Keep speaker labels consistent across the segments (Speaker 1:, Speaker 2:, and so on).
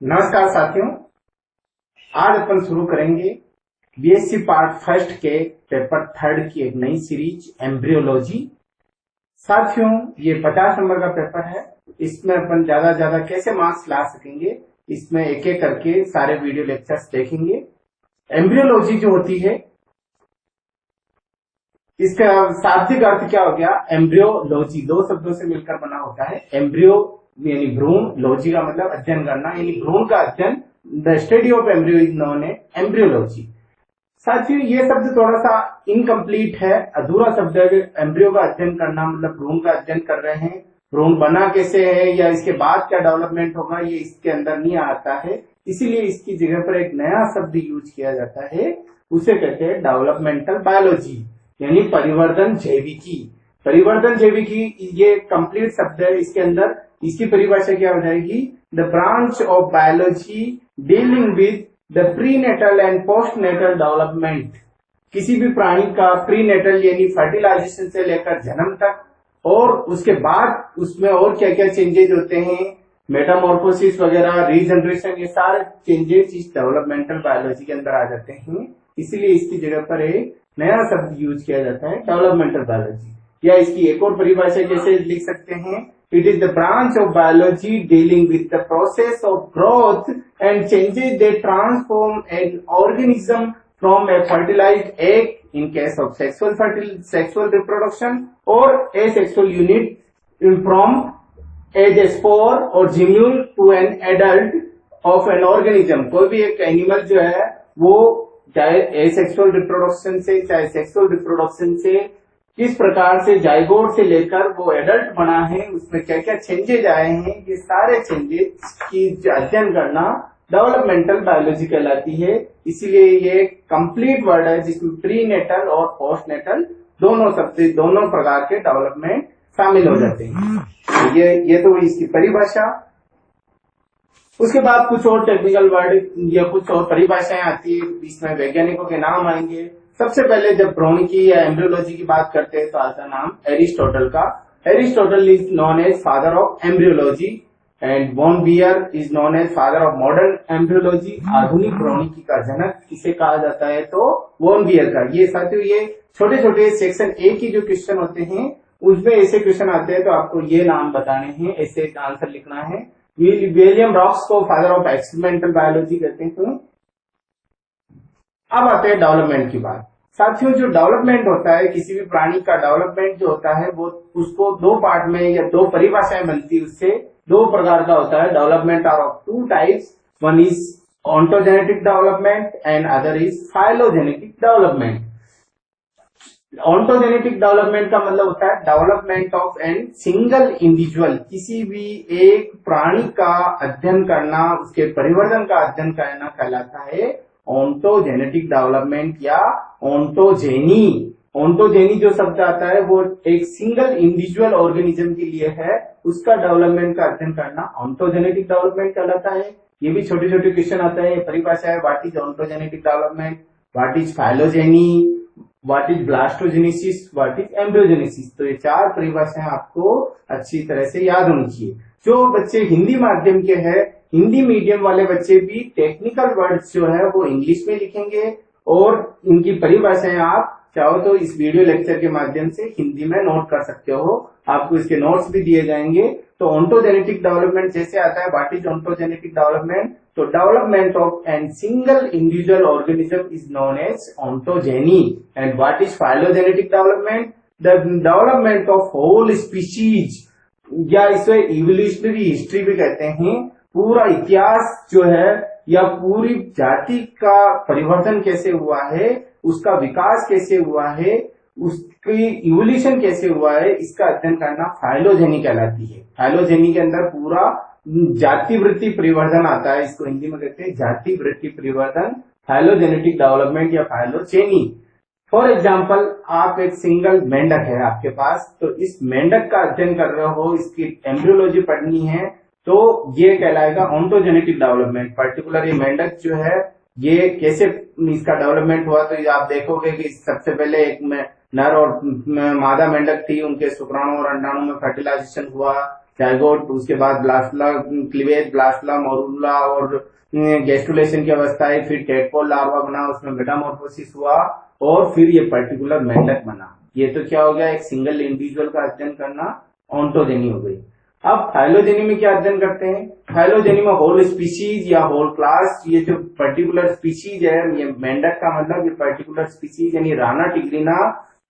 Speaker 1: नमस्कार साथियों, आज अपन शुरू करेंगे बीएससी पार्ट फर्स्ट के पेपर थर्ड की एक नई सीरीज एम्ब्रियोलॉजी। साथियों, ये 50 नंबर का पेपर है। इसमें अपन ज्यादा कैसे मार्क्स ला सकेंगे, इसमें एक एक करके सारे वीडियो लेक्चर्स देखेंगे। एम्ब्रियोलॉजी जो होती है, इसका शाब्दिक अर्थ क्या हो गया? एम्ब्रियोलॉजी दो शब्दों से मिलकर बना होता है। एम्ब्रियो यानी भ्रूण, लॉजी का मतलब अध्ययन करना, यानी भ्रूण का अध्ययन। The study of embryo is known as embryology. साथियों, ये शब्द थोड़ा सा इनकम्प्लीट है, अधूरा शब्द है। एम्ब्रियो का अध्ययन करना मतलब भ्रूण का अध्ययन कर रहे हैं। भ्रूण बना कैसे है या इसके बाद क्या डेवलपमेंट होगा, ये इसके अंदर नहीं आता है। इसीलिए इसकी जगह पर एक नया शब्द यूज किया जाता है, उसे कहते हैं डेवलपमेंटल बायोलॉजी, यानी परिवर्धन जैविकी। परिवर्धन जैविकी ये कंप्लीट शब्द है। इसके अंदर इसकी परिभाषा क्या हो जाएगी? The branch of biology dealing with the prenatal and postnatal development. किसी भी प्राणी का प्रीनेटल यानी फर्टिलाइजेशन से लेकर जन्म तक, और उसके बाद उसमें और क्या क्या चेंजेज होते हैं, मेटामॉर्फोसिस वगैरह, रीजनरेशन, ये सारे चेंजेस इस डेवलपमेंटल बायोलॉजी के अंदर आ जाते हैं। इसीलिए इसकी जगह पर एक नया शब्द यूज किया जाता है, डेवलपमेंटल बायोलॉजी। या इसकी एक और परिभाषा कैसे लिख सकते हैं? It is the branch of biology dealing with the process of growth and changes that transform an organism from a fertilized egg in case of sexual reproduction, or asexual unit from as a spore or gemule to an adult of an organism। कोई भी एक animal जो है वो चाहे asexual reproduction से चाहे sexual reproduction से किस प्रकार से जाइगोट से लेकर वो एडल्ट बना है, उसमें क्या क्या चेंजेज आए हैं, ये सारे चेंजेज की अध्ययन करना डेवलपमेंटल बायोलॉजी कहलाती है। इसीलिए ये कंप्लीट वर्ड है जिसमें प्रीनेटल और पोस्टनेटल दोनों शब्द, दोनों प्रकार के डेवलपमेंट शामिल हो जाते हैं। ये तो इसकी परिभाषा। उसके बाद कुछ और टेक्निकल वर्ड या कुछ और परिभाषाएं आती है, इसमें वैज्ञानिकों के नाम आएंगे। सबसे पहले जब भ्रूणिकी या एम्ब्रियोलॉजी की बात करते हैं तो आता नाम एरिस्टोटल का। Aristotle is known as father of embryology and von Baer is known as father of modern embryology. आधुनिक भ्रूणिकी का जनक किसे कहा जाता है? तो वॉन बियर का। ये साथियों, ये छोटे छोटे सेक्शन ए की जो क्वेश्चन होते हैं उसमें ऐसे क्वेश्चन आते हैं, तो आपको ये नाम बताने हैं, ऐसे आंसर लिखना है। विलियम रॉक्स को फादर ऑफ एक्सपेरिमेंटल बायोलॉजी कहते हैं। अब आते हैं डेवलपमेंट की बात। साथियों, जो डेवलपमेंट होता है, किसी भी प्राणी का डेवलपमेंट जो होता है वो उसको दो पार्ट में या दो परिभाषाएं बनती है, उससे दो प्रकार का होता है। Development are of two types, one is ontogenetic development and other is phylogenetic development. Ontogenetic development का मतलब होता है development of an single individual. किसी भी एक प्राणी का अध्ययन करना, उसके परिवर्तन का अध्ययन करना कहलाता है ऑन्टोजेनेटिक डेवलपमेंट या ऑन्टोजेनी। ऑन्टोजेनी जो शब्द आता है वो एक सिंगल इंडिविजुअल ऑर्गेनिज्म के लिए है, उसका डेवलपमेंट का अध्ययन करना ऑन्टोजेनेटिक डेवलपमेंट कहलाता है। ये भी छोटे छोटे क्वेश्चन आता है। परिभाषा है, what is ontogenetic development, what is phylogeny, what is blastogenesis, what is embryogenesis. तो ये चार परिभाषाएं आपको अच्छी तरह से याद होनी चाहिए। जो बच्चे हिंदी माध्यम के हैं, हिंदी मीडियम वाले बच्चे भी टेक्निकल वर्ड्स जो है वो इंग्लिश में लिखेंगे, और इनकी परिभाषाएं आप चाहो तो इस वीडियो लेक्चर के माध्यम से हिंदी में नोट कर सकते हो। आपको इसके नोट्स भी दिए जाएंगे। तो ऑन्टोजेनेटिक डेवलपमेंट जैसे आता है, व्हाट इज ऑन्टोजेनेटिक डेवलपमेंट, तो development of an single individual organism is known as ontogeny. And what is phylogenetic development, the development of whole species, या इसे इवोल्यूशनरी हिस्ट्री भी कहते हैं। पूरा इतिहास जो है या पूरी जाति का परिवर्तन कैसे हुआ है, उसका विकास कैसे हुआ है, उसकी इवोल्यूशन कैसे हुआ है, इसका अध्ययन करना फाइलोजेनी कहलाती है। फाइलोजेनी के अंदर पूरा जाति वृत्ति परिवर्तन आता है, इसको हिंदी में कहते हैं जाति वृत्ति परिवर्तन, फाइलोजेनेटिक डेवलपमेंट या फाइलोजेनी। फॉर एग्जाम्पल, आप एक सिंगल मेंढक है आपके पास, तो इस मेंढक का अध्ययन कर रहे हो, इसकी एम्ब्रियोलॉजी पढ़नी है, तो ये कहलाएगा ऑन्टोजेनेटिक डेवलपमेंट। पर्टिकुलर ये मेंढक जो है ये कैसे इसका डेवलपमेंट हुआ, तो आप देखोगे कि सबसे पहले एक नर और मादा मेंढक थी, उनके शुक्राणु और अंडाणु में फर्टिलाइजेशन हुआ, जाइगोट, उसके बाद ब्लास्टुला, क्लीवेज, ब्लास्टुला, मोरुला और गैस्ट्रुलेशन की अवस्थाएं, फिर टेडपोल लार्वा बना, उसमें मेटामॉर्फोसिस हुआ और फिर ये पर्टिकुलर मेंढक बना। ये तो क्या हो गया, एक सिंगल इंडिविजुअल का अध्ययन करना, ऑन्टोजेनी हो गई। अब फाइलोजेनी में क्या अध्ययन करते हैं, फाइलोजेनी में होल स्पीशीज या होल क्लास, ये जो पर्टिकुलर स्पीशीज है, ये मेंढक का मतलब ये पर्टिकुलर स्पीशीज यानी राना टिग्रिना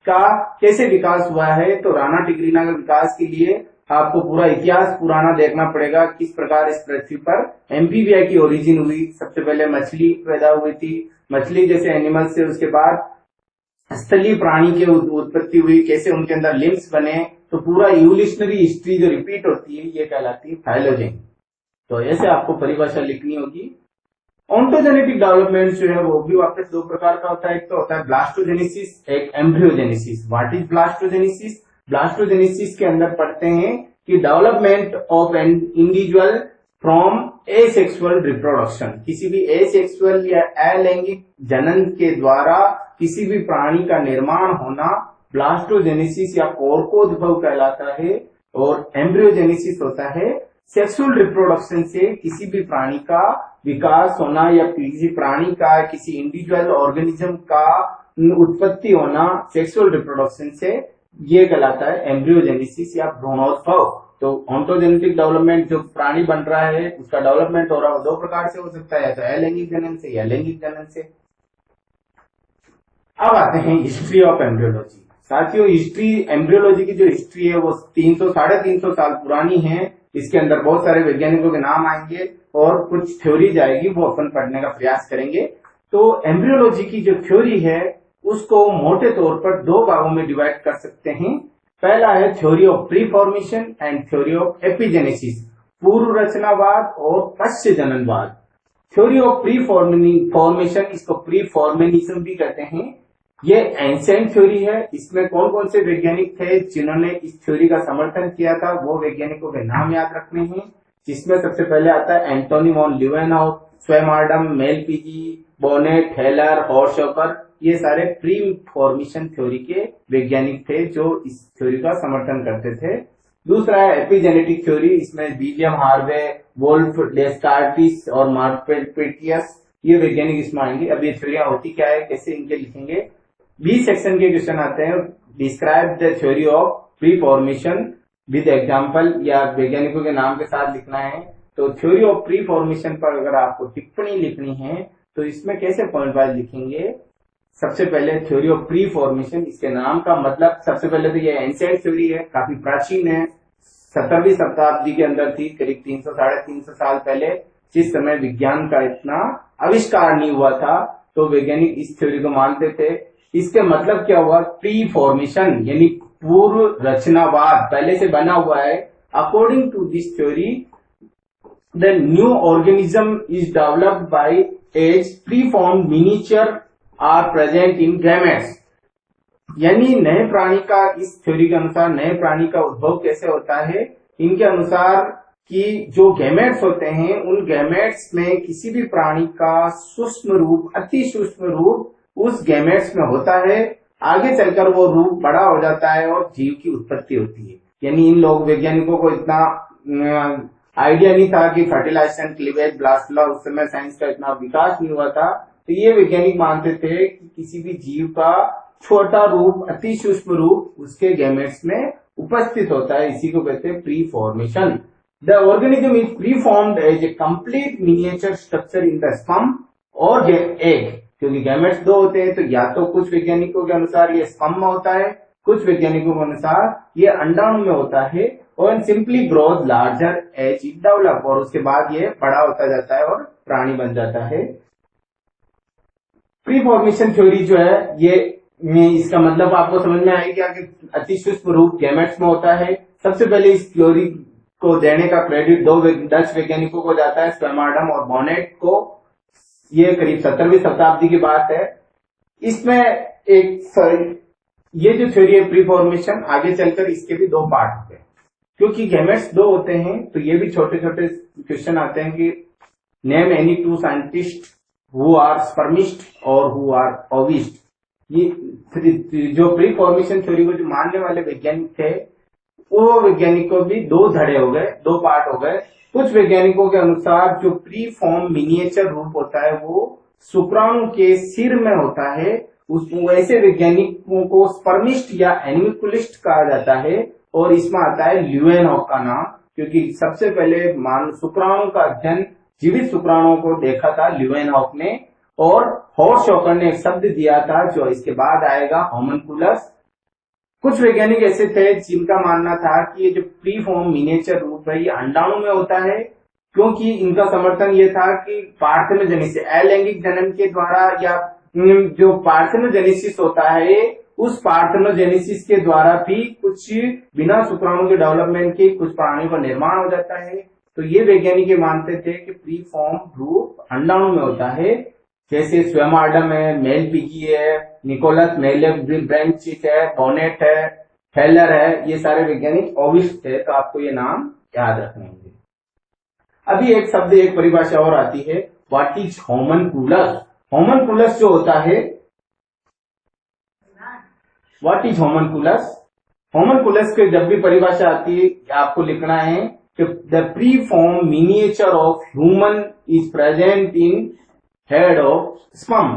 Speaker 1: का कैसे विकास हुआ है। तो राना टिग्रिना का विकास के लिए आपको पूरा इतिहास पुराना देखना पड़ेगा, किस प्रकार इस पृथ्वी पर एम्फीबिया की ओरिजिन हुई। सबसे पहले मछली पैदा हुई थी, मछली जैसे एनिमल से, उसके बाद स्थलीय प्राणी की उत्पत्ति हुई, कैसे उनके अंदर लिम्स बने। तो पूरा इवोल्यूशनरी हिस्ट्री जो रिपीट होती है ये कहलाती है फाइलोजेनी। तो ऐसे आपको परिभाषा लिखनी होगी। ऑन्टोजेनेटिक डेवलपमेंट जो है वो भी वापस दो प्रकार का होता है, एक तो होता है ब्लास्टोजेनेसिस, एक embryogenesis. What is blastogenesis? Blastogenesis के अंदर पढ़ते हैं कि development of an individual from asexual reproduction, किसी भी एसेक्सुअल या अलैंगिक जनन के द्वारा किसी भी प्राणी का निर्माण होना ब्लास्टोजेनेसिस या कोरकोद्भव कहलाता है। और एम्ब्रियोजेनेसिस होता है सेक्सुअल रिप्रोडक्शन से किसी भी प्राणी का विकास होना या किसी प्राणी का, किसी इंडिविजुअल ऑर्गेनिज्म का उत्पत्ति होना सेक्सुअल रिप्रोडक्शन से, ये कहलाता है एम्ब्रियोजेनेसिस या भ्रूणोद्भव। तो ऑन्टोजेनेटिक डेवलपमेंट जो प्राणी बन रहा है उसका डेवलपमेंट हो रहा है दो प्रकार से हो सकता है, तो अलैंगिक जनन से या लैंगिक जनन से। अब आते हैं हिस्ट्री ऑफ एम्ब्रियोलॉजी। साथियों, हिस्ट्री एम्ब्रियोलॉजी की जो हिस्ट्री है वो 300-350 साल पुरानी है। इसके अंदर बहुत सारे वैज्ञानिकों के नाम आएंगे और कुछ थ्योरीज आएगी, वो अपन पढ़ने का प्रयास करेंगे। तो एम्ब्रियोलॉजी की जो थ्योरी है उसको मोटे तौर पर दो भागों में डिवाइड कर सकते हैं। पहला है theory of preformation and theory of epigenesis, पूर्व रचनावाद और पश्च जननवाद। थ्योरी ऑफ प्री फॉर्मेशन, इसको प्री फॉर्मेनिज्म भी कहते हैं, ये एंशिएंट थ्योरी है। इसमें कौन कौन से वैज्ञानिक थे जिन्होंने इस थ्योरी का समर्थन किया था, वो वैज्ञानिकों के नाम याद रखने हैं। जिसमें सबसे पहले आता है एंटोनी वॉन लीवेनहाउस, स्वेमार्डम, मेलपीजी, बोनेट, हेलर, हॉर्शोपर। ये सारे प्री फॉर्मेशन थ्योरी के वैज्ञानिक थे जो इस थ्योरी का समर्थन करते थे। दूसरा है एपिजेनेटिक थ्योरी, इसमें विलियम हार्वे, वोल्फ, डेस्कार्टिस और मार्कपेटियस, ये वैज्ञानिक इसमें आएंगे। अब ये थ्योरियां होती क्या है, कैसे इनके लिखेंगे। बी सेक्शन के क्वेश्चन आते हैं, describe the theory of pre formation with example, या वैज्ञानिकों के नाम के साथ लिखना है। तो थ्योरी ऑफ प्री फॉर्मेशन पर अगर आपको टिप्पणी लिखनी है तो इसमें कैसे पॉइंट वाइज लिखेंगे। सबसे पहले थ्योरी ऑफ प्री फॉर्मेशन, इसके नाम का मतलब सबसे पहले तो ये एंशिएंट थ्योरी है, काफी प्राचीन है, 17वीं शताब्दी के अंदर थी, करीब 300-350 साल पहले, जिस समय विज्ञान का इतना आविष्कार नहीं हुआ था। तो वैज्ञानिक इस थ्योरी को मानते थे। इसके मतलब क्या हुआ, प्री फॉर्मेशन यानी पूर्व रचनावाद, पहले से बना हुआ है। According to this theory the new organism is developed by as preformed miniature are present in gametes, यानी नए प्राणी का, इस थ्योरी के अनुसार नए प्राणी का उद्भव कैसे होता है। इनके अनुसार कि जो गैमेट्स होते हैं उन गैमेट्स में किसी भी प्राणी का सूक्ष्म रूप, अति सूक्ष्म रूप उस गैमेट्स में होता है। आगे चलकर वो रूप बड़ा हो जाता है और जीव की उत्पत्ति होती है। यानी इन लोग वैज्ञानिकों को इतना आइडिया नहीं था कि फर्टिलाइजेशन, क्लीवेज, ब्लास्टुला, उस समय साइंस का इतना विकास नहीं हुआ था। तो ये वैज्ञानिक मानते थे कि किसी भी जीव का छोटा रूप, अति सूक्ष्म रूप उसके गैमेट्स में उपस्थित होता है। इसी को कहते हैं preformation. The organism is preformed as a complete miniature structure in the sperm और एग, क्योंकि गैमेट्स दो होते हैं। तो या तो कुछ वैज्ञानिकों के अनुसार ये स्पर्म में होता है, कुछ वैज्ञानिकों के अनुसार ये अंडाणु में होता है, और simply growth larger as it develop, और उसके बाद ये बड़ा होता जाता है और प्राणी बन जाता है। प्री फॉर्मेशन थ्योरी जो है ये, इसका मतलब आपको समझ में आएगा कि अति सूक्ष्म रूप गैमेट्स में होता है। सबसे पहले इस थ्योरी को देने का क्रेडिट दो डच वैज्ञानिकों को जाता है, स्वेमार्डम और बोनेट को। ये करीब 17वीं शताब्दी की बात है। इसमें एक ये जो थ्योरी है प्री फॉर्मेशन, आगे चलकर इसके भी दो पार्ट होते हैं। क्योंकि गैमेट्स दो होते हैं तो ये भी छोटे छोटे क्वेश्चन आते हैं कि name any two scientist who are spermist और हु आर ओविस्ट। ये जो प्री फॉर्मेशन थ्योरी को जो मानने वाले वैज्ञानिक थे वो वैज्ञानिकों भी दो धड़े हो गए, दो पार्ट हो गए। कुछ वैज्ञानिकों के अनुसार जो प्री फॉर्म मिनिएचर रूप होता है वो शुक्राणु के सिर में होता है। उस वैसे वैज्ञानिकों को स्पर्मिस्ट या एनिमिकुलिस्ट कहा जाता है और इसमें आता है ल्यूवेनहॉक का नाम, क्योंकि सबसे पहले शुक्राणु का अध्ययन, जीवित शुक्राणुओं को देखा था ल्यूवेनहॉक ने, और हॉर्स्ट शॉकर ने एक शब्द दिया था जो इसके बाद आएगा, होमनकुलस। कुछ वैज्ञानिक ऐसे थे जिनका मानना था कि ये जो प्री फॉर्म मिनिएचर रूप है ये अंडाणु में होता है, क्योंकि इनका समर्थन ये था कि पार्थेनोजेनेसिस, अलैंगिक जनन के द्वारा या जो पार्थेनोजेनेसिस होता है उस पार्थेनोजेनेसिस के द्वारा भी कुछ बिना शुक्राणु के डेवलपमेंट के कुछ प्राणियों का निर्माण हो जाता है। तो ये वैज्ञानिक मानते थे कि प्री फॉर्म रूप अंडाणु में होता है, जैसे स्वेमार्डम है, मेल पिगी है, निकोलस मेलेब्रेंचिक है, बॉनेट है, हेलर है, ये सारे वैज्ञानिक ओविस्ट थे। तो आपको ये नाम याद रखने होंगे। अभी एक शब्द, एक परिभाषा और आती है, व्हाट इज होमनकुलस। होमनकुलस जो होता है, व्हाट इज होमनकुलस। होमनकुलस के जब भी परिभाषा आती है आपको लिखना है कि the preform miniature of human is present in head of sperm.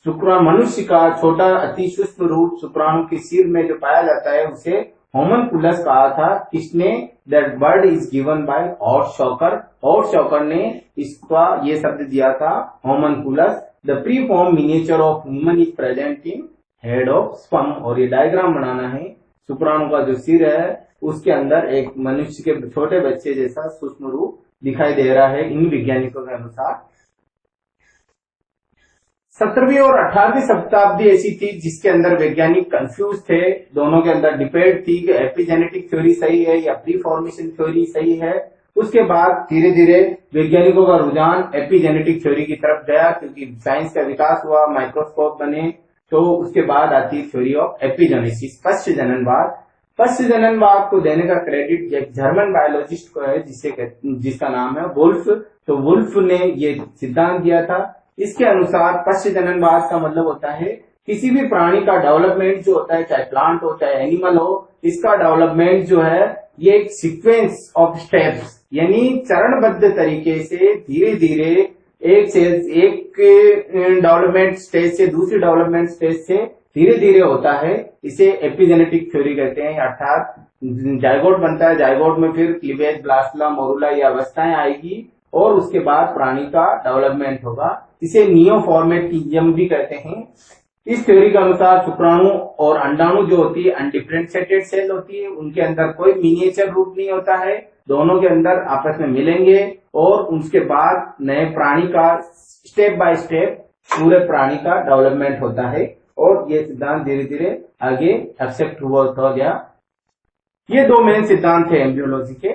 Speaker 1: शुक्राणु, मनुष्य का छोटा अति सूक्ष्म रूप शुक्राणु के सिर में जो पाया जाता है उसे होमनकुलस कहा था। किसने? That word is given by Hartsoeker. Hartsoeker ने इसका ये शब्द दिया था, homunculus. The preform miniature of human is present in head of sperm. और ये डायग्राम बनाना है, शुक्राणु का जो सिर है उसके अंदर एक मनुष्य के छोटे बच्चे जैसा सूक्ष्म रूप दिखाई दे रहा है इन वैज्ञानिकों के अनुसार। 17वीं और 18वीं शताब्दी ऐसी थी जिसके अंदर वैज्ञानिक कंफ्यूज थे, दोनों के अंदर डिबेट थी कि एपिजेनेटिक थ्योरी सही है या प्री फॉर्मेशन थ्योरी सही है। उसके बाद धीरे धीरे वैज्ञानिकों का रुझान एपिजेनेटिक थ्योरी की तरफ गया, क्योंकि साइंस का विकास हुआ, माइक्रोस्कोप बने, तो उसके बाद आती है थ्योरी ऑफ एपिजेनेसिस, पश्च जननवाद। पश्च जननवाद को देने का क्रेडिट एक जर्मन बायोलॉजिस्ट को है जिसका नाम है वुल्फ। तो वुल्फ ने ये सिद्धांत दिया था। इसके अनुसार पश्च जननवाद का मतलब होता है किसी भी प्राणी का डेवलपमेंट जो होता है, चाहे प्लांट हो चाहे एनिमल हो, इसका डेवलपमेंट जो है ये एक सीक्वेंस ऑफ स्टेप्स, यानी चरणबद्ध तरीके से धीरे धीरे एक डेवलपमेंट स्टेज से दूसरी डेवलपमेंट स्टेज से धीरे धीरे होता है। इसे एपिजेनेटिक थ्योरी कहते हैं। अर्थात जायगोट बनता है, जायगोट में फिर क्लीवेज, ब्लास्टुला, मोरुला ये अवस्थाएं आएगी और उसके बाद प्राणी का डेवलपमेंट होगा। इसे नियोफॉर्मेटिज्म भी कहते हैं। इस थ्योरी के अनुसार शुक्राणु और अंडाणु जो होती है अनडिफरेंशिएटेड सेल होती है, उनके अंदर कोई मिनिएचर रूप नहीं होता है, दोनों के अंदर आपस में मिलेंगे और उसके बाद नए प्राणी का स्टेप बाय स्टेप पूरे प्राणी का डेवलपमेंट होता है। और ये सिद्धांत धीरे धीरे आगे एक्सेप्ट हुआ गया। ये दो मेन सिद्धांत थे एम्ब्रियोलॉजी के।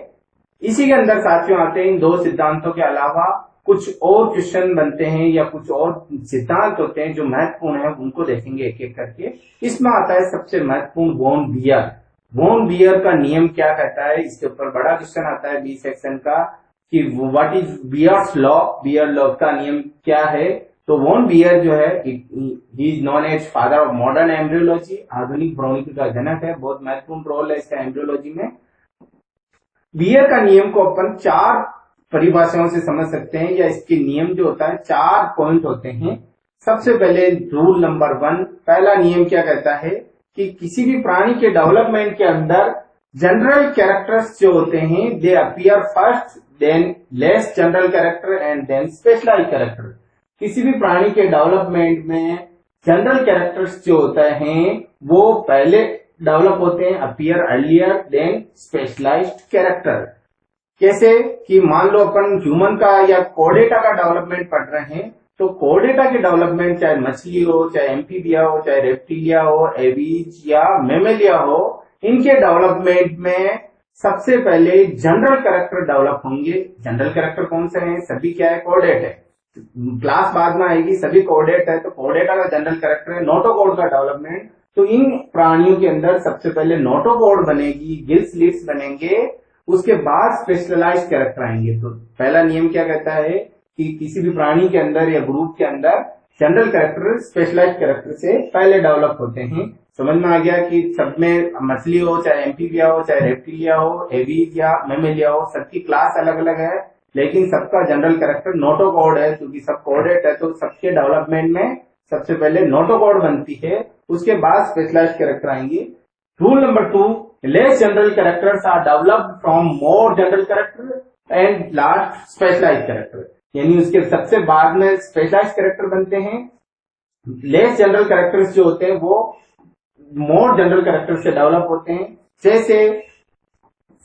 Speaker 1: इसी के अंदर साथियों आते हैं इन दो सिद्धांतों के अलावा कुछ और क्वेश्चन बनते हैं या कुछ और सिद्धांत होते हैं जो महत्वपूर्ण है, उनको देखेंगे एक एक करके। इसमें आता है सबसे महत्वपूर्ण वॉन बियर। वॉन बियर का नियम क्या कहता है, इसके ऊपर बड़ा क्वेश्चन आता है बी सेक्शन का कि what is Baer's law. Baer law का नियम क्या है। तो वॉन बियर जो है ही is known as father of modern embryology, आधुनिक भ्रूणिकी का जनक है। बहुत महत्वपूर्ण रोल है इसका एम्ब्रियोलॉजी में। बियर का नियम को अपन 4 परिभाषाओं से समझ सकते हैं, या इसके नियम जो होता है 4 पॉइंट होते हैं। सबसे पहले रूल नंबर 1, पहला नियम क्या कहता है कि किसी भी प्राणी के डेवलपमेंट के अंदर जनरल कैरेक्टर्स जो होते हैं they appear first, then less general character and then specialised character. किसी भी प्राणी के डेवलपमेंट में जनरल कैरेक्टर्स जो होते हैं वो पहले डेवलप होते हैं, appear earlier than specialised character. कैसे कि मान लो अपन ह्यूमन का या कोर्डेटा का डेवलपमेंट पढ़ रहे हैं, तो कोर्डेटा के डेवलपमेंट चाहे मछली हो, चाहे एम्फीबिया हो, चाहे रेप्टिलिया हो, एवीज या मेमेलिया हो, इनके डेवलपमेंट में सबसे पहले जनरल कैरेक्टर डेवलप होंगे। जनरल कैरेक्टर कौन से हैं? सभी क्या है? कोर्डेट है। क्लास बाद में आएगी, सभी कोर्डेट है, तो कोर्डेटा का जनरल कैरेक्टर है। नोटोकॉर्ड का डेवलपमेंट, तो इन प्राणियों के अंदर सबसे पहले नोटोकॉर्ड बनेगी, गिल स्लिट्स बनेंगे, उसके बाद स्पेशलाइज्ड कैरेक्टर आएंगे। तो पहला नियम क्या कहता है कि किसी भी प्राणी के अंदर या ग्रुप के अंदर जनरल कैरेक्टर स्पेशलाइज्ड कैरेक्टर से पहले डेवलप होते हैं। समझ में आ गया कि सब में मछली हो, चाहे एम्फीबिया हो, चाहे रेप्टिलिया हो, एवीज या मेमेलिया हो, सबकी क्लास अलग अलग है, लेकिन सबका जनरल कैरेक्टर नोटोकॉर्ड है। क्योंकि सब कोडेड है तो सबके डेवलपमेंट में सबसे पहले नोटोकॉर्ड बनती है, उसके बाद स्पेशलाइज्ड कैरेक्टर आएंगे। Rule number 2, less general characters are developed from more general character and last specialised character, यानी उसके सबसे बाद में स्पेशलाइज्ड कैरेक्टर बनते हैं। लेस जनरल कैरेक्टर्स जो होते हैं वो मोर जनरल कैरेक्टर से डेवलप होते हैं। जैसे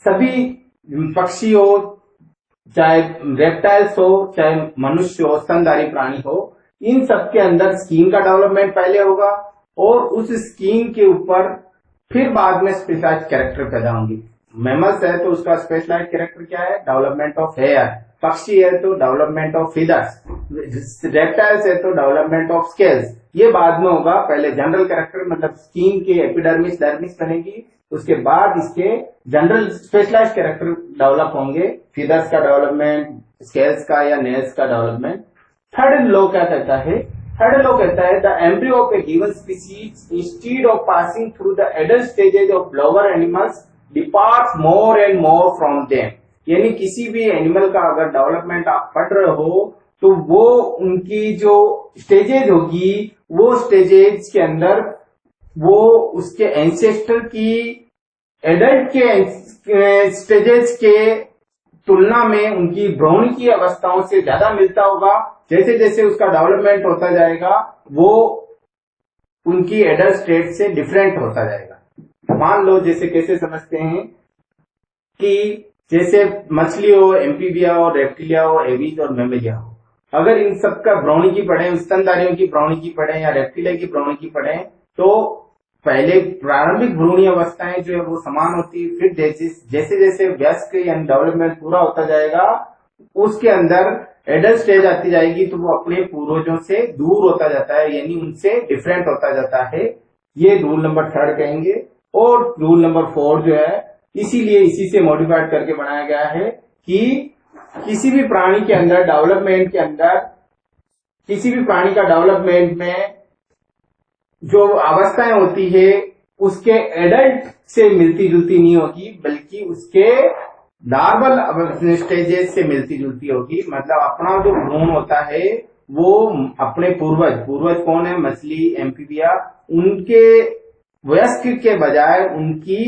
Speaker 1: सभी पक्षी हो, चाहे रेप्टाइल्स हो, चाहे मनुष्य हो, स्तनधारी प्राणी हो, इन सब के अंदर स्किन का डेवलपमेंट पहले होगा और उस स्किन के ऊपर फिर बाद में स्पेशलाइज्ड कैरेक्टर पैदा होंगे। मैमल्स है तो उसका स्पेशलाइज्ड कैरेक्टर क्या है? Development of hair. पक्षी है तो डेवलपमेंट ऑफ फीदर्स। रेप्टाइल्स है तो डेवलपमेंट ऑफ स्केल्स। ये बाद में होगा। पहले जनरल कैरेक्टर मतलब स्किन के एपिडर्मिस डर्मिस बनेगी, उसके बाद इसके जनरल स्पेशलाइज्ड कैरेक्टर डेवलप होंगे, फीदर्स का डेवलपमेंट, स्केल्स का या नेल्स का डेवलपमेंट। थर्ड लॉ क्या कहता है? थर्ड लॉ कहता है the embryo of A given species instead of passing through the adult stages of lower animals departs more and more from them. यानी किसी भी एनिमल का अगर डेवलपमेंट आप पढ़ रहे हो तो वो उनकी जो स्टेजेज होगी वो स्टेजेज के अंदर वो उसके एंसेस्टर की एडल्ट के स्टेजेस के तुलना में उनकी भ्रूण की अवस्थाओं से ज्यादा मिलता होगा। जैसे जैसे उसका डेवलपमेंट होता जाएगा वो उनकी एडल्ट स्टेट से डिफरेंट होता जाएगा। मान लो जैसे कैसे समझते हैं कि जैसे मछली हो, एम्फीबिया हो, रेप्टिलिया हो, एवीज और मेमेलिया हो, अगर इन सबका भ्रूणिकी पढ़े, स्तनधारियों की भ्रूणिकी पढ़े या रेप्टिलिया की भ्रूणिकी पढ़े तो पहले प्रारंभिक भ्रूणीय अवस्थाएं जो है वो समान होती है। फिर जैसे जैसे वयस्क यानी डेवलपमेंट पूरा होता जाएगा उसके अंदर एडल्ट स्टेज आती जाएगी तो वो अपने पूर्वजों से दूर होता जाता है, यानी उनसे डिफरेंट होता जाता है। ये रूल नंबर 3 कहेंगे। और रूल नंबर 4 जो है इसीलिए इसी से मॉडिफाइड करके बनाया गया है कि किसी भी प्राणी के अंदर डेवलपमेंट के अंदर किसी भी प्राणी का डेवलपमेंट में जो अवस्थाएं होती है उसके एडल्ट से मिलती जुलती नहीं होगी, बल्कि उसके लार्वल स्टेजेस से मिलती जुलती होगी। मतलब अपना जो भ्रूण होता है वो अपने पूर्वज कौन है? मछली, एम्फीबिया, उनके वयस्क के बजाय उनकी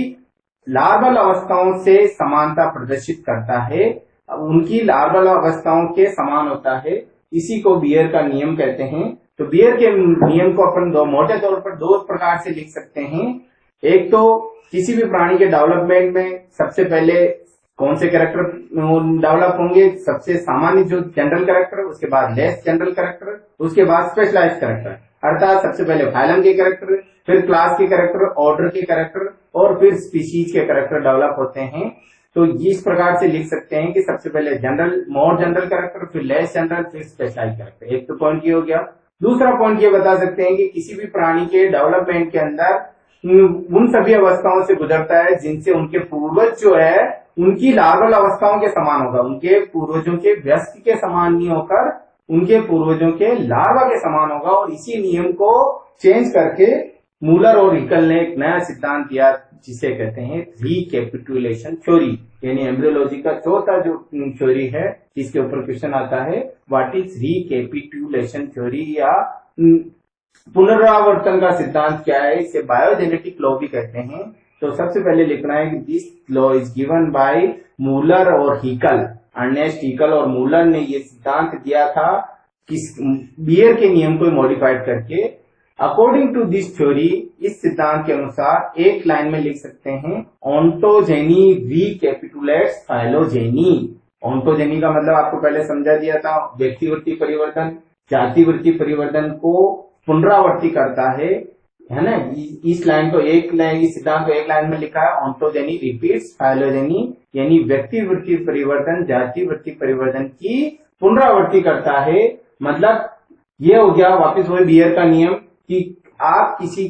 Speaker 1: लार्वल अवस्थाओं से समानता प्रदर्शित करता है, उनकी लार्वल अवस्थाओं के समान होता है। इसी को बियर का नियम कहते हैं। तो बियर के नियम को अपन मोटे तौर पर 2 प्रकार से लिख सकते हैं। एक तो किसी भी प्राणी के डेवलपमेंट में सबसे पहले कौन से कैरेक्टर डेवलप होंगे? सबसे सामान्य जो जनरल कैरेक्टर, उसके बाद लेस जनरल कैरेक्टर, उसके बाद स्पेशलाइज्ड कैरेक्टर। अर्थात सबसे पहले फाइलम के कैरेक्टर, फिर क्लास के कैरेक्टर, ऑर्डर के कैरेक्टर और फिर स्पीशीज के कैरेक्टर डेवलप होते हैं। तो इस प्रकार से लिख सकते हैं कि सबसे पहले मोर जनरल कैरेक्टर, फिर लेस जनरल, फिर स्पेशलाइज्ड कैरेक्टर। एक तो पॉइंट ये हो गया। दूसरा पॉइंट ये बता सकते हैं कि किसी भी प्राणी के डेवलपमेंट के अंदर उन सभी अवस्थाओं से गुजरता है जिनसे उनके पूर्वज जो है उनकी लार्वल अवस्थाओं के समान होगा। उनके पूर्वजों के वयस्क के समान नहीं होकर उनके पूर्वजों के लार्वा के समान होगा। और इसी नियम को चेंज करके मूलर और हिकल ने एक नया सिद्धांत दिया जिसे कहते हैं रिकैपिटुलेशन थ्योरी, यानी एम्ब्रियोलॉजी का चौथा जो थ्योरी है जिसके ऊपर क्वेश्चन आता है, व्हाट इज रिकैपिटुलेशन थ्योरी या पुनरावर्तन का सिद्धांत क्या है? इसे बायोजेनेटिक लॉ भी कहते हैं। तो सबसे पहले लिखना है कि this law is given bye Müller और हिकल। अर्नेस्ट हिकल और मूलर ने ये सिद्धांत दिया था कि बियर के नियम को मॉडिफाइड करके। अकॉर्डिंग टू दिस थ्योरी, इस सिद्धांत के अनुसार एक लाइन में लिख सकते हैं, ऑन्टोजेनी रिकैपिटुलेट्स फाइलोजेनी। ऑन्टोजेनी का मतलब आपको पहले समझा दिया था, व्यक्तिवृत्ति परिवर्तन जातिवृत्ति परिवर्तन को पुनरावर्ती करता है ना। इस लाइन को इस सिद्धांत को एक लाइन में लिखा है, ऑन्टोजेनी रिपीट्स फाइलोजेनी, यानी व्यक्तिवृत्ति परिवर्तन जातिवृत्ति परिवर्तन की पुनरावर्ती करता है। मतलब ये हो गया वापस वही बियर का नियम कि आप किसी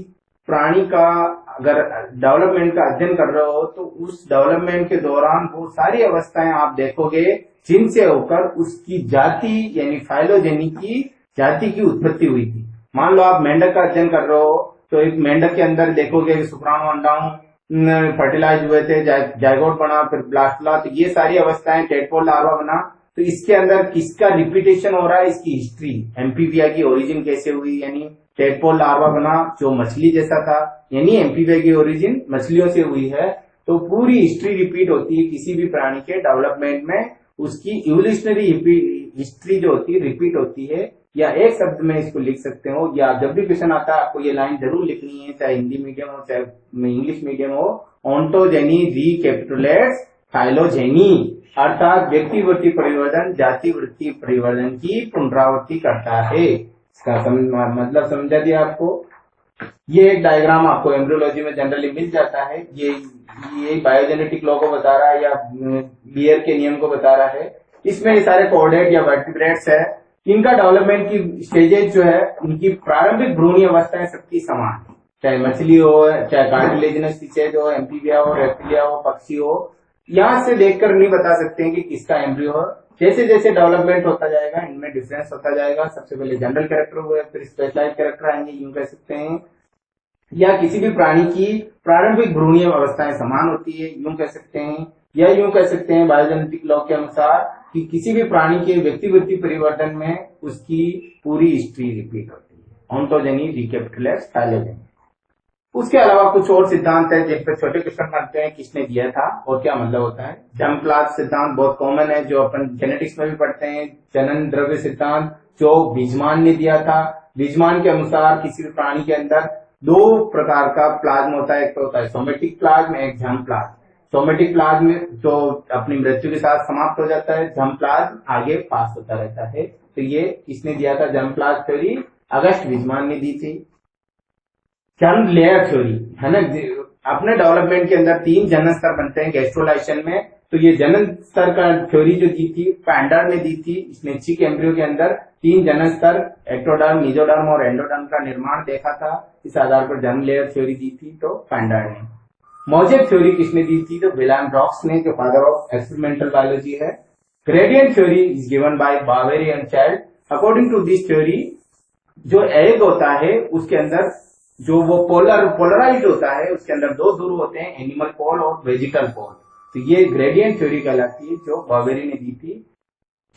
Speaker 1: प्राणी का अगर डेवलपमेंट का अध्ययन कर रहे हो तो उस डेवलपमेंट के दौरान वो सारी अवस्थाएं आप देखोगे जिनसे होकर उसकी जाति यानी फाइलोजेनी की जाति की उत्पत्ति हुई थी। मान लो आप मेंढक का अध्ययन कर रहे हो, तो एक मेंढक के अंदर देखोगे शुक्राणु अंडाणु फर्टिलाइज हुए थे, जायगोट बना, फिर ब्लास्टला, तो ये सारी अवस्थाएं, टेडपोल लार्वा बना। तो इसके अंदर किसका रिपीटेशन हो रहा है, इसकी हिस्ट्री, एम्फीबिया की ओरिजिन कैसे हुई, यानी टेडपोल लार्वा बना जो मछली जैसा था, यानी एम्फीबिया की ओरिजिन मछलियों से हुई है। तो पूरी हिस्ट्री रिपीट होती है किसी भी प्राणी के डेवलपमेंट में, उसकी इवोल्यूशनरी हिस्ट्री जो होती है रिपीट होती है। या एक शब्द में इसको लिख सकते हो, या जब भी क्वेश्चन आता है आपको ये लाइन जरूर लिखनी है, चाहे हिंदी मीडियम हो चाहे इंग्लिश मीडियम हो। ऑन्टोजेनी रिकैपिटुलेट्स फाइलोजेनी, अर्थात व्यक्तिवृत्ति परिवर्तन जाति वृत्ति परिवर्तन की पुनरावृत्ति करता है। इसका मतलब समझा दिया आपको। ये एक डायग्राम आपको एम्ब्रियोलॉजी में जनरली मिल जाता है। ये बायोजेनेटिक लॉ को बता रहा है या बियर के नियम को बता रहा है। इसमें ये सारे कोऑर्डिनेट या वर्टिब्रेट्स है, इनका डेवलपमेंट की स्टेजेज जो है, उनकी प्रारंभिक भ्रूणीय अवस्थाएं सबकी समान है, चाहे मछली हो, चाहे कार्टिलेजिनस फिशेज हो, एम्फीबिया हो, रेप्टिलिया हो, पक्षी हो। यहां से देखकर नहीं बता सकते हैं कि किसका एम्ब्रियो हो। जैसे जैसे डेवलपमेंट होता जाएगा इनमें डिफरेंस होता जाएगा। सबसे पहले जनरल कैरेक्टर हुए, फिर स्पेशलाइज कैरेक्टर आएंगे, यूं कह सकते हैं। या किसी भी प्राणी की प्रारंभिक भ्रूणीय अवस्थाएं समान होती है, यूं कह सकते हैं। या यूं कह सकते हैं बायोजेनेटिक लॉ के अनुसार कि किसी भी प्राणी के व्यक्तिवृत्ति परिवर्तन में उसकी पूरी हिस्ट्री रिपीट होती है। Ontogeny recapitulates phylogeny. उसके अलावा कुछ और सिद्धांत है जिन पर छोटे क्वेश्चन बनते हैं, किसने दिया था और क्या मतलब होता है। जर्मप्लाज्म सिद्धांत बहुत कॉमन है, जो अपन जेनेटिक्स में भी पढ़ते हैं। जनन द्रव्य सिद्धांत जो वीजमान ने दिया था। वीजमान के अनुसार किसी भी प्राणी के अंदर दो प्रकार का प्लाज्म होता है, एक तो होता है सोमेटिक प्लाज्म, एक जर्म प्लाज्म। सोमेटिक प्लाज्म जो अपनी मृत्यु के साथ समाप्त हो जाता है, जर्म प्लाज्म आगे पास होता रहता है। तो ये किसने दिया था जर्म प्लाज्म थ्योरी, अगस्ट वीजमान ने दी थी। जर्म लेयर थ्योरी है ना, अपने डेवलपमेंट के अंदर 3 जनन स्तर बनते हैं गैस्ट्रोलाइजेशन में। तो ये जनन स्तर का थ्योरी जो दी थी फैंडर ने दी थी। इसने चिक एम्ब्रियो के अंदर 3 जनन स्तर, एक्टोडर्म, मेसोडर्म और एंडोडर्म का निर्माण देखा था। इस आधार पर जर्म लेयर थ्योरी दी थी तो फैंडर ने। मोजेक थ्योरी किसने दी थी, तो विलियम ब्रॉक्स ने, जो फादर ऑफ एक्सपेरिमेंटल बायोलॉजी है। Gradient theory is given by Boveri and Child. According to this theory, जो एग होता है उसके अंदर जो वो पोलराइज्ड होता है, उसके अंदर 2 ध्रुव होते हैं, एनिमल पोल और वेजिटल पोल। तो ये ग्रेडियंट थ्योरी कहलाती है, जो बावेरी ने दी थी।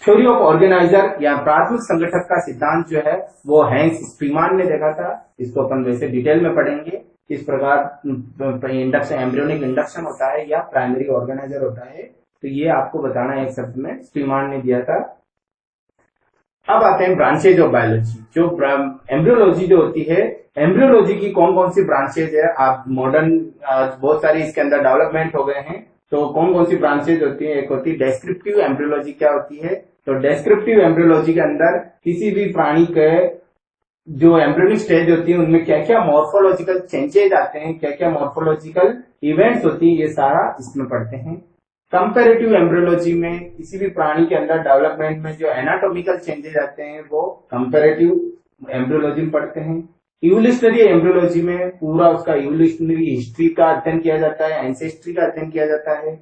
Speaker 1: थ्योरी ऑफ ऑर्गेनाइजर या प्राथमिक संगठक का सिद्धांत जो है वो हैंस स्पीमान ने देखा था। इसको अपन वैसे डिटेल में पढ़ेंगे किस प्रकार इंडक्शन, एम्ब्रियोनिक इंडक्शन होता है या प्राइमरी ऑर्गेनाइजर होता है। तो ये आपको बताना है एक शब्द में, स्पीमान ने दिया था। अब आते हैं ब्रांचेज ऑफ बायोलॉजी। जो एम्ब्रियोलॉजी जो होती है, एम्ब्रियोलॉजी की कौन कौन सी ब्रांचेज है, आप मॉडर्न बहुत सारी इसके अंदर डेवलपमेंट हो गए हैं। तो कौन कौन सी ब्रांचेज होती है, एक होती है डेस्क्रिप्टिव एम्ब्रियोलॉजी। क्या होती है, तो डेस्क्रिप्टिव एम्ब्रियोलॉजी के अंदर किसी भी प्राणी के जो एम्ब्रियोनिक स्टेज होती है उनमें क्या क्या मॉर्फोलॉजिकल चेंजेज आते हैं, क्या क्या मॉर्फोलॉजिकल इवेंट्स होती है, ये सारा इसमें पढ़ते हैं। कंपैरेटिव एम्ब्रियोलॉजी में किसी भी प्राणी के अंदर डेवलपमेंट में जो एनाटॉमिकल चेंजेस आते हैं वो कंपैरेटिव एम्ब्रियोलॉजी में पढ़ते हैं। इवोल्यूशनरी एम्ब्रियोलॉजी में पूरा उसका इवोल्यूशनरी हिस्ट्री का अध्ययन किया जाता है, एंसेस्ट्री का अध्ययन किया जाता है।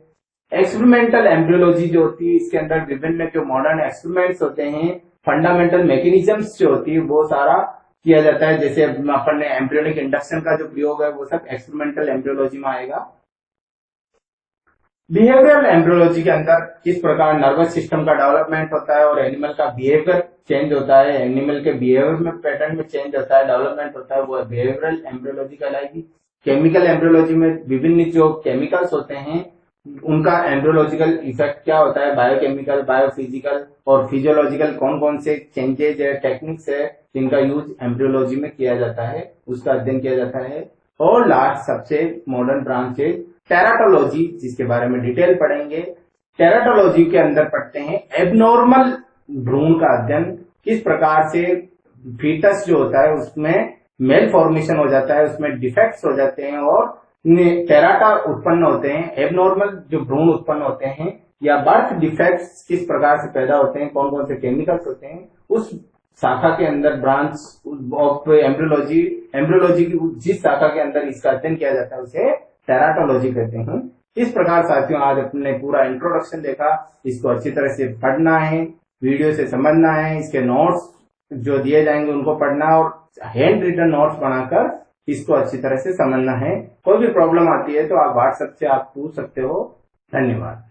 Speaker 1: एक्सपेरिमेंटल एम्ब्रियोलॉजी जो होती है, इसके अंदर विभिन्न जो मॉडर्न एक्सपेरिमेंट्स होते हैं, फंडामेंटल मैकेनिज्म्स जो होती है वो सारा किया जाता है। जैसे अपन ने एम्ब्रियोनिक इंडक्शन का जो प्रयोग है वो सब एक्सपेरिमेंटल एम्ब्रियोलॉजी में आएगा। बिहेवियरल एम्ब्रियोलॉजी के अंदर किस प्रकार नर्वस सिस्टम का डेवलपमेंट होता है और एनिमल का बिहेवियर चेंज होता है, एनिमल के बिहेवियर में पैटर्न में चेंज होता है, डेवलपमेंट होता है, वो बिहेवियरल एम्ब्रियोलॉजी कहलाएगी। केमिकल एम्ब्रियोलॉजी में विभिन्न जो केमिकल्स होते हैं उनका एम्ब्रियोलॉजिकल इफेक्ट क्या होता है, बायोकेमिकल, बायोफिजिकल और फिजियोलॉजिकल कौन कौन से चेंजेज है, टेक्निक्स है जिनका यूज एम्ब्रियोलॉजी में किया जाता है, उसका अध्ययन किया जाता है। और लास्ट सबसे मॉडर्न ब्रांच है टेराटोलॉजी, जिसके बारे में डिटेल पढ़ेंगे। टेराटोलॉजी के अंदर पढ़ते हैं एबनॉर्मल भ्रूण का अध्ययन, किस प्रकार से फीटस जो होता है उसमें मेल फॉर्मेशन हो जाता है, उसमें डिफेक्ट्स हो जाते हैं और टेराटा उत्पन्न होते हैं। एबनॉर्मल जो भ्रूण उत्पन्न होते हैं या बर्थ डिफेक्ट्स किस प्रकार से पैदा होते हैं, कौन कौन से केमिकल्स होते हैं, उस शाखा के अंदर ब्रांच ऑफ एम्ब्रियोलॉजी, एम्ब्रियोलॉजी की जिस शाखा के अंदर इसका अध्ययन किया जाता है उसे टेराटोलॉजी कहते हैं। इस प्रकार साथियों आज अपने पूरा इंट्रोडक्शन देखा, इसको अच्छी तरह से पढ़ना है, वीडियो से समझना है, इसके नोट्स जो दिए जाएंगे उनको पढ़ना और हैंड रिटन नोट्स बनाकर इसको अच्छी तरह से समझना है। कोई भी प्रॉब्लम आती है तो आप व्हाट्सएप से आप पूछ सकते हो। धन्यवाद।